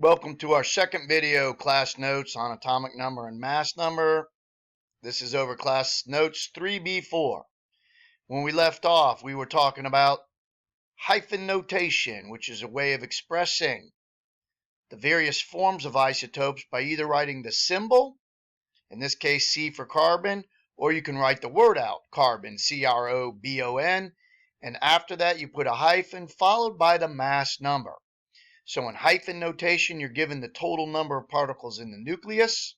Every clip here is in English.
Welcome to our second video class notes on atomic number and mass number. This is over class notes 3B4. When we left off, we were talking about hyphen notation, which is a way of expressing the various forms of isotopes by either writing the symbol, in this case C for carbon, or you can write the word out, carbon, C-R-O-B-O-N, and after that you put a hyphen followed by the mass number. So in hyphen notation, you're given the total number of particles in the nucleus.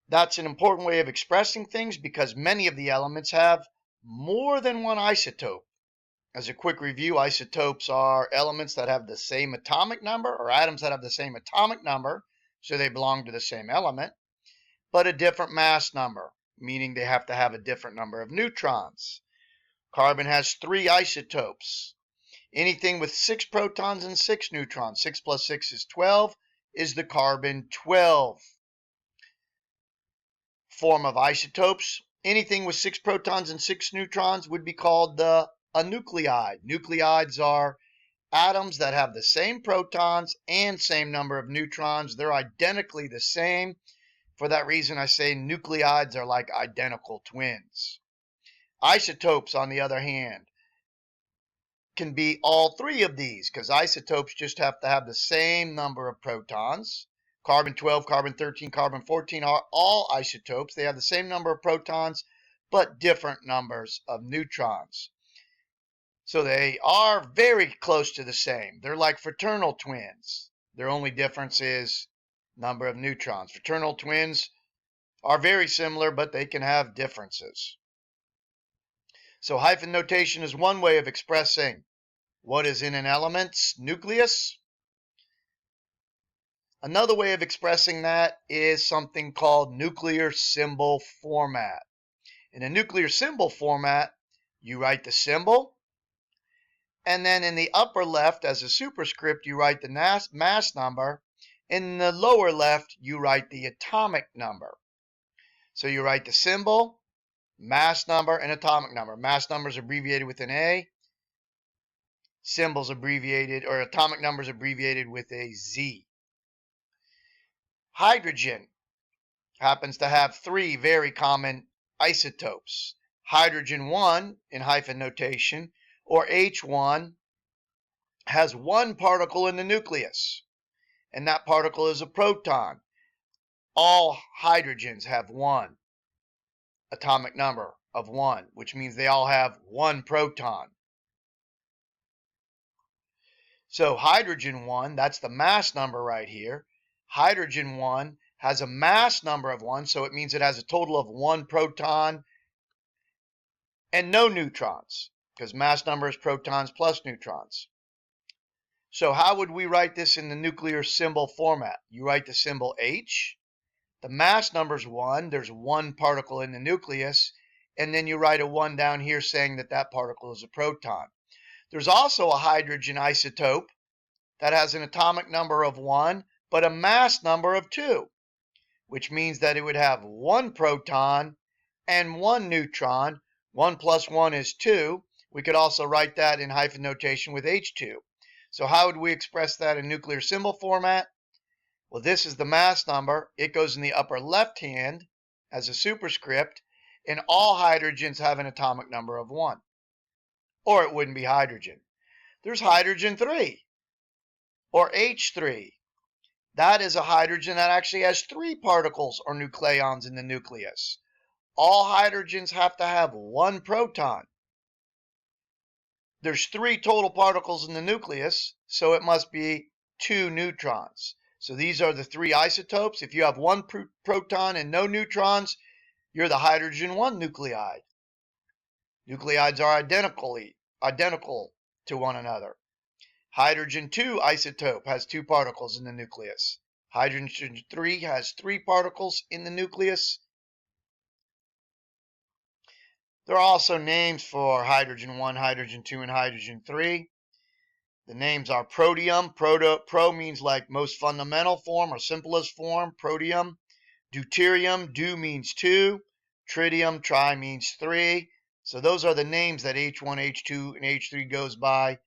That's an important way of expressing things because many of the elements have more than one isotope. As a quick review, isotopes are elements that have the same atomic number, or atoms that have the same atomic number, so they belong to the same element, but a different mass number, meaning they have to have a different number of neutrons. Carbon has 3 isotopes. Anything with 6 protons and 6 neutrons, 6 plus 6 is 12, is the carbon-12 form of isotopes. Anything with 6 protons and 6 neutrons would be called a nuclide. Nuclides are atoms that have the same protons and same number of neutrons. They're identically the same. For that reason, I say nuclides are like identical twins. Isotopes, on the other hand, can be all 3 of these because isotopes just have to have the same number of protons. Carbon-12, carbon-13, carbon-14 are all isotopes. They have the same number of protons but different numbers of neutrons. So they are very close to the same. They're like fraternal twins. Their only difference is number of neutrons. Fraternal twins are very similar, but they can have differences. So hyphen notation is one way of expressing what is in an element's nucleus. Another way of expressing that is something called nuclear symbol format. In a nuclear symbol format, you write the symbol, and then in the upper left as a superscript, you write the mass number. In the lower left, you write the atomic number. So you write the symbol, mass number, and atomic number. Mass number is abbreviated with an A. Symbols abbreviated, or atomic numbers abbreviated with a Z. Hydrogen happens to have 3 very common isotopes. Hydrogen 1 in hyphen notation, or H1, has 1 particle in the nucleus, and that particle is a proton. All hydrogens have 1 atomic number of 1, which means they all have 1 proton. So hydrogen 1, that's the mass number right here. Hydrogen 1 has a mass number of 1, so it means it has a total of 1 proton and no neutrons, because mass number is protons plus neutrons. So how would we write this in the nuclear symbol format? You write the symbol H. The mass number is 1. There's 1 particle in the nucleus. And then you write a 1 down here saying that that particle is a proton. There's also a hydrogen isotope that has an atomic number of 1, but a mass number of 2, which means that it would have 1 proton and 1 neutron. 1 plus 1 is 2. We could also write that in hyphen notation with H2. So how would we express that in nuclear symbol format? Well, this is the mass number. It goes in the upper left hand as a superscript, and all hydrogens have an atomic number of 1. Or it wouldn't be hydrogen. There's hydrogen 3, or H3. That is a hydrogen that actually has 3 particles or nucleons in the nucleus. All hydrogens have to have 1 proton. There's 3 total particles in the nucleus, so it must be 2 neutrons. So these are the 3 isotopes. If you have 1 proton and no neutrons, you're the hydrogen 1 nuclide. Nuclides are identical to one another. Hydrogen 2 isotope has 2 particles in the nucleus. Hydrogen 3 has 3 particles in the nucleus. There are also names for hydrogen 1, hydrogen 2, and hydrogen 3. The names are protium. Pro means like most fundamental form or simplest form, protium. Deuterium, du means 2. Tritium, tri means 3. So those are the names that H1, H2, and H3 goes by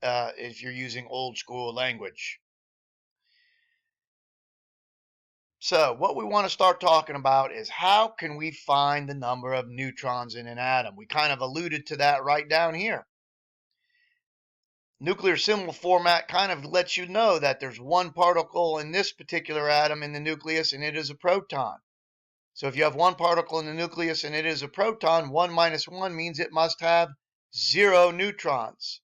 if you're using old school language. So what we want to start talking about is how can we find the number of neutrons in an atom? We kind of alluded to that right down here. Nuclear symbol format kind of lets you know that there's one particle in this particular atom in the nucleus, and it is a proton. So if you have one particle in the nucleus and it is a proton, 1 minus 1 means it must have 0 neutrons.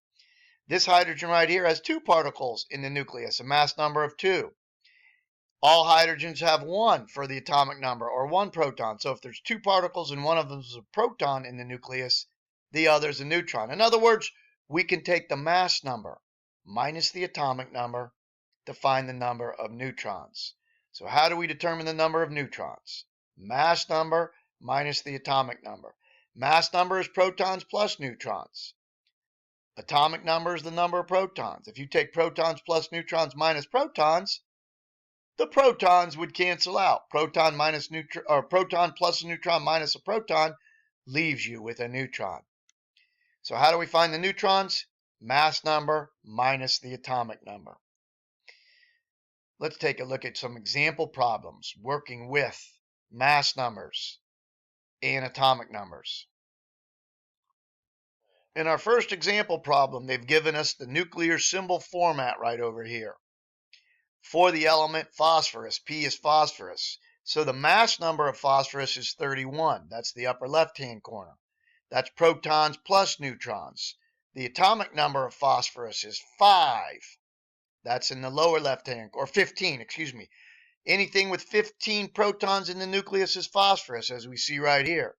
This hydrogen right here has 2 particles in the nucleus, a mass number of 2. All hydrogens have 1 for the atomic number, or 1 proton. So if there's 2 particles and one of them is a proton in the nucleus, the other is a neutron. In other words, we can take the mass number minus the atomic number to find the number of neutrons. So how do we determine the number of neutrons? Mass number minus the atomic number. Mass number is protons plus neutrons. Atomic number is the number of protons. If you take protons plus neutrons minus protons, the protons would cancel out. Proton plus a neutron minus a proton leaves you with a neutron. So how do we find the neutrons? Mass number minus the atomic number. Let's take a look at some example problems working with mass numbers and atomic numbers. In our first example problem, they've given us the nuclear symbol format right over here. For the element phosphorus, P is phosphorus. So the mass number of phosphorus is 31. That's the upper left-hand corner. That's protons plus neutrons. The atomic number of phosphorus is 5. That's in the lower left-hand, or 15, excuse me. Anything with 15 protons in the nucleus is phosphorus, as we see right here.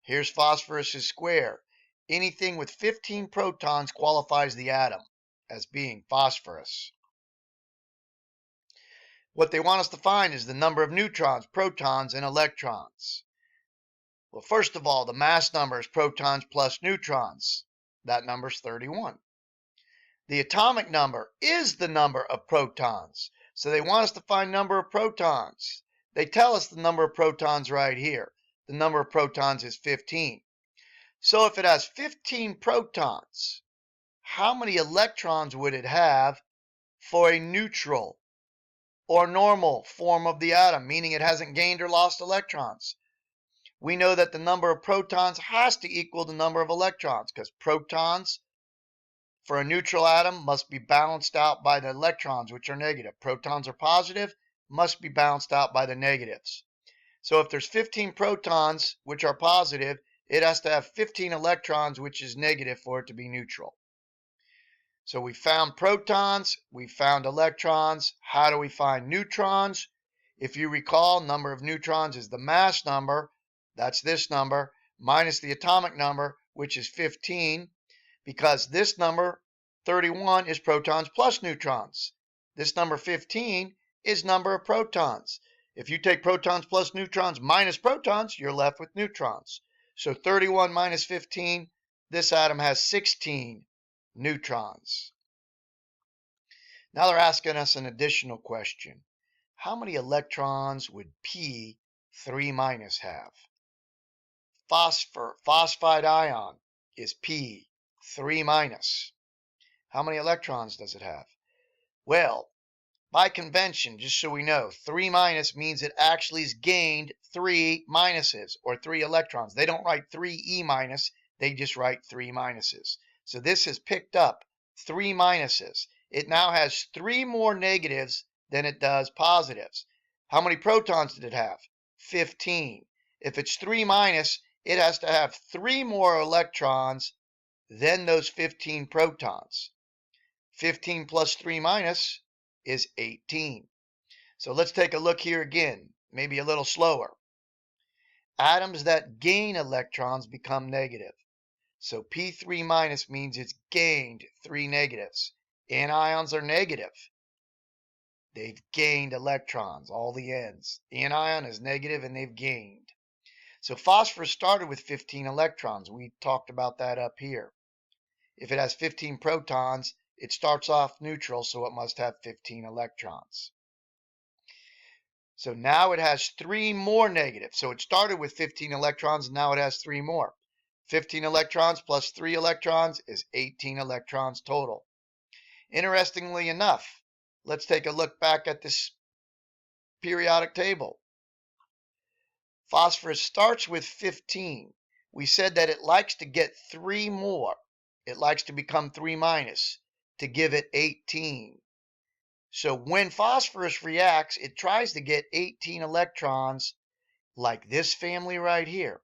Here's phosphorus' square. Anything with 15 protons qualifies the atom as being phosphorus. What they want us to find is the number of neutrons, protons, and electrons. Well, first of all, the mass number is protons plus neutrons. That number is 31. The atomic number is the number of protons. So they want us to find number of protons. They tell us the number of protons right here. The number of protons is 15. So if it has 15 protons, how many electrons would it have for a neutral or normal form of the atom, meaning it hasn't gained or lost electrons? We know that the number of protons has to equal the number of electrons, because protons for a neutral atom must be balanced out by the electrons, which are negative. Protons are positive, must be balanced out by the negatives. So if there's 15 protons, which are positive, it has to have 15 electrons, which is negative, for it to be neutral. So we found protons, we found electrons. How do we find neutrons? If you recall, number of neutrons is the mass number, that's this number, minus the atomic number, which is 15, because this number, 31, is protons plus neutrons. This number 15 is number of protons. If you take protons plus neutrons minus protons, you're left with neutrons. So 31 minus 15, this atom has 16 neutrons. Now they're asking us an additional question. How many electrons would P3- have? Phosphide ion is P3-. How many electrons does it have? Well, by convention, just so we know, 3- means it actually has gained 3 minuses, or 3 electrons. They don't write 3E-, they just write 3 minuses. So this has picked up 3 minuses. It now has 3 more negatives than it does positives. How many protons did it have? 15. If it's 3-, it has to have 3 more electrons than those 15 protons. 15 plus 3- is 18. So let's take a look here again, maybe a little slower. Atoms that gain electrons become negative. So P3- means it's gained 3 negatives. Anions are negative. They've gained electrons, all the ends. Anion is negative and they've gained. So phosphorus started with 15 electrons. We talked about that up here. If it has 15 protons, it starts off neutral, so it must have 15 electrons. So now it has 3 more negatives. So it started with 15 electrons, and now it has 3 more. 15 electrons plus 3 electrons is 18 electrons total. Interestingly enough, let's take a look back at this periodic table. Phosphorus starts with 15. We said that it likes to get 3 more. It likes to become 3 minus to give it 18. So when phosphorus reacts, it tries to get 18 electrons like this family right here.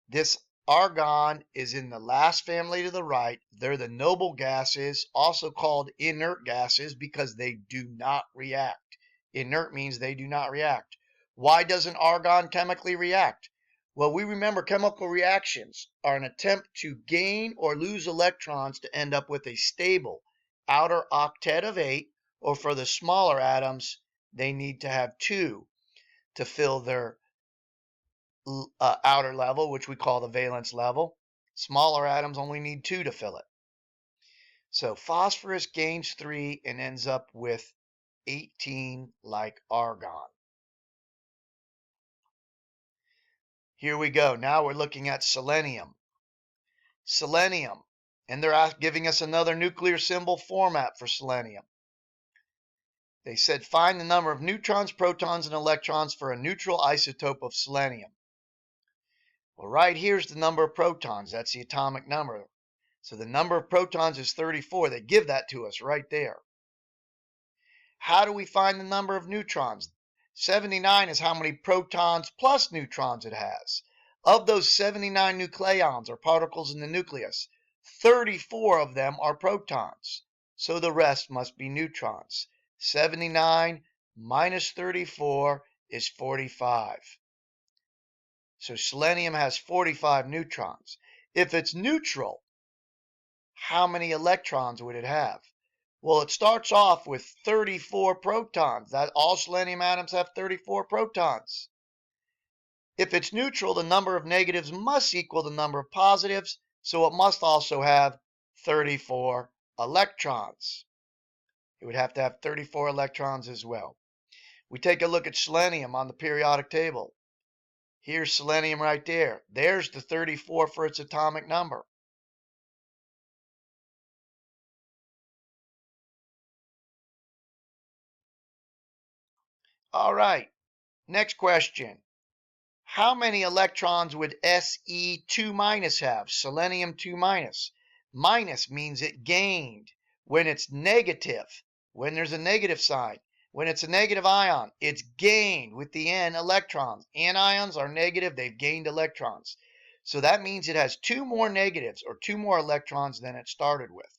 This argon is in the last family to the right. They're the noble gases, also called inert gases because they do not react. Inert means they do not react. Why doesn't argon chemically react? Well, we remember chemical reactions are an attempt to gain or lose electrons to end up with a stable outer octet of 8, or for the smaller atoms, they need to have 2 to fill their outer level, which we call the valence level. Smaller atoms only need 2 to fill it. So phosphorus gains 3 and ends up with 18 like argon. Here we go. Now we're looking at selenium. Selenium, and they're giving us another nuclear symbol format for selenium. They said find the number of neutrons, protons, and electrons for a neutral isotope of selenium. Well, right here's the number of protons. That's the atomic number. So the number of protons is 34. They give that to us right there. How do we find the number of neutrons? 79 is how many protons plus neutrons it has. Of those 79 nucleons or particles in the nucleus, 34 of them are protons. So the rest must be neutrons. 79 minus 34 is 45. So selenium has 45 neutrons. If it's neutral, how many electrons would it have? Well, it starts off with 34 protons. That all selenium atoms have 34 protons. If it's neutral, the number of negatives must equal the number of positives, so it must also have 34 electrons. It would have to have 34 electrons as well. We take a look at selenium on the periodic table. Here's selenium right there. There's the 34 for its atomic number. All right, next question. How many electrons would Se2 minus have? Selenium 2 minus. Minus means it gained. When it's negative, when there's a negative sign, when it's a negative ion, it's gained with the N electrons. Anions are negative, they've gained electrons. So that means it has 2 more negatives or 2 more electrons than it started with.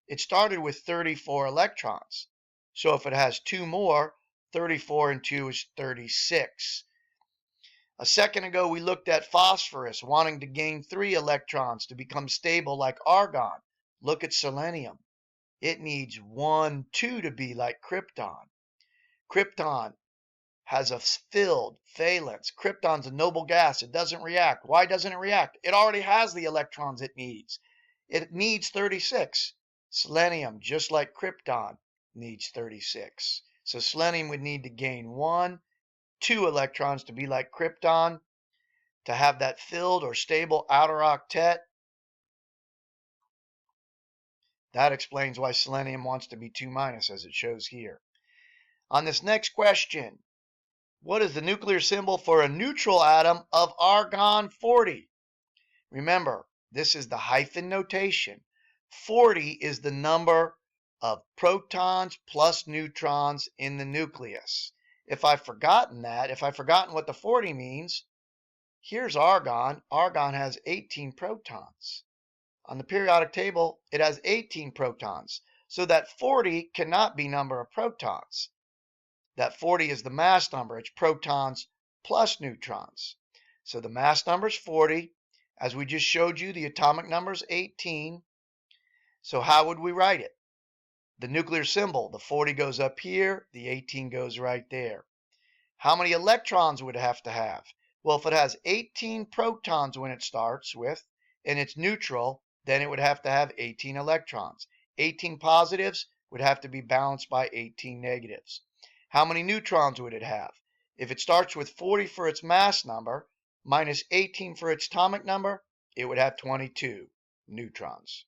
It started with 34 electrons. So if it has 2 more, 34 and 2 is 36. A second ago, we looked at phosphorus wanting to gain 3 electrons to become stable like argon. Look at selenium. It needs 1, 2 to be like krypton. Krypton has a filled valence. Krypton's a noble gas. It doesn't react. Why doesn't it react? It already has the electrons it needs. It needs 36. Selenium, just like krypton, needs 36. So selenium would need to gain 1, 2 electrons to be like krypton, to have that filled or stable outer octet. That explains why selenium wants to be 2 minus, as it shows here. On this next question, what is the nuclear symbol for a neutral atom of argon 40? Remember, this is the hyphen notation. 40 is the number of protons plus neutrons in the nucleus. If I've forgotten what the 40 means, here's argon. Argon has 18 protons. On the periodic table, it has 18 protons. So that 40 cannot be number of protons. That 40 is the mass number. It's protons plus neutrons. So the mass number is 40. As we just showed you, the atomic number is 18. So how would we write it? The nuclear symbol, the 40 goes up here, the 18 goes right there. How many electrons would it have to have? Well, if it has 18 protons when it starts with, and it's neutral, then it would have to have 18 electrons. 18 positives would have to be balanced by 18 negatives. How many neutrons would it have? If it starts with 40 for its mass number, minus 18 for its atomic number, it would have 22 neutrons.